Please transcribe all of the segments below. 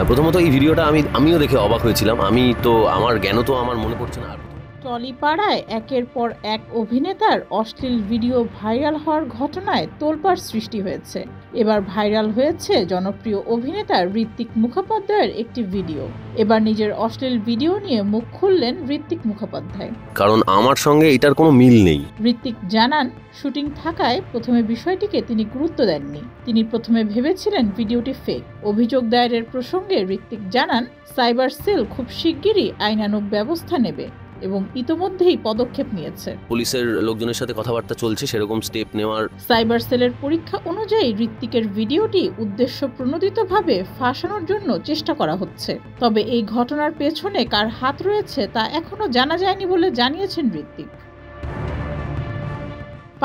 প্রথমত এই ভিডিওটা আমিও দেখে অবাক হয়েছিলাম। আমার জ্ঞানও তো আমার মনে পড়ছে না। টলিপাড়ায় একের পর এক অভিনেতার অশ্লীল ভিডিও ভাইরাল হওয়ার ঘটনায় তোলপাড় সৃষ্টি হয়েছে। এবার ভাইরাল হয়েছে জনপ্রিয় অভিনেতা ঋত্বিক মুখোপাধ্যায়ের একটি ভিডিও। এবার নিজের অশ্লীল ভিডিও নিয়ে মুখ খুললেন ঋত্বিক মুখোপাধ্যায়। কারণ আমার সঙ্গে এটার কোনো মিল নেই। ঋত্বিক জানান, শুটিং থাকায় প্রথমে বিষয়টিকে তিনি গুরুত্ব দেননি। তিনি প্রথমে ভেবেছিলেন ভিডিওটি ফেক। অভিযোগ দায়েরের প্রসঙ্গে ঋত্বিক জানান, সাইবার সেল খুব শিগগিরই আইনানুগ ব্যবস্থা নেবে এবং ইতোমধ্যেই পদক্ষেপ নিয়েছে। পুলিশের লোকজনের সাথে কথাবার্তা চলছে সেরকম স্টেপ নেওয়ার। সাইবার সেলের পরীক্ষা অনুযায়ী ঋত্বিকের ভিডিওটি উদ্দেশ্য প্রণোদিতভাবে ফাঁসানোর জন্য চেষ্টা করা হচ্ছে। তবে এই ঘটনার পেছনে কার হাত রয়েছে তা এখনো জানা যায়নি বলে জানিয়েছেন ঋত্বিক।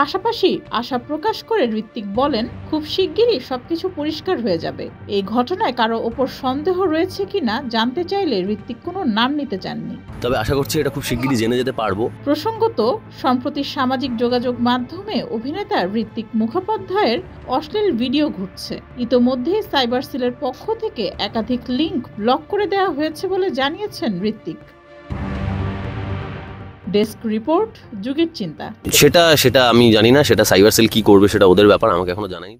পাশাপাশি আশা প্রকাশ করে ঋত্বিক বলেন, খুব শিগগিরই সবকিছু পরিষ্কার হয়ে যাবে। এই ঘটনায় কারো ওপর সন্দেহ রয়েছে কিনা জানতে চাইলে ঋত্বিক কোনো নাম নিতে চাননি। তবে আশা করছি এটা খুব শিগগিরই জেনে যেতে পারবো। প্রসঙ্গত, সম্প্রতি সামাজিক যোগাযোগ মাধ্যমে অভিনেতা ঋত্বিক মুখোপাধ্যায়ের অশ্লীল ভিডিও ঘুরছে। ইতোমধ্যেই সাইবার সেলের পক্ষ থেকে একাধিক লিংক ব্লক করে দেওয়া হয়েছে বলে জানিয়েছেন ঋত্বিক। ডেস্ক রিপোর্ট, যুগের চিন্তা। সেটা আমি জানি না, সেটা সাইবার সেল কি করবে সেটা ওদের ব্যাপার, আমাকে এখনো জানাই।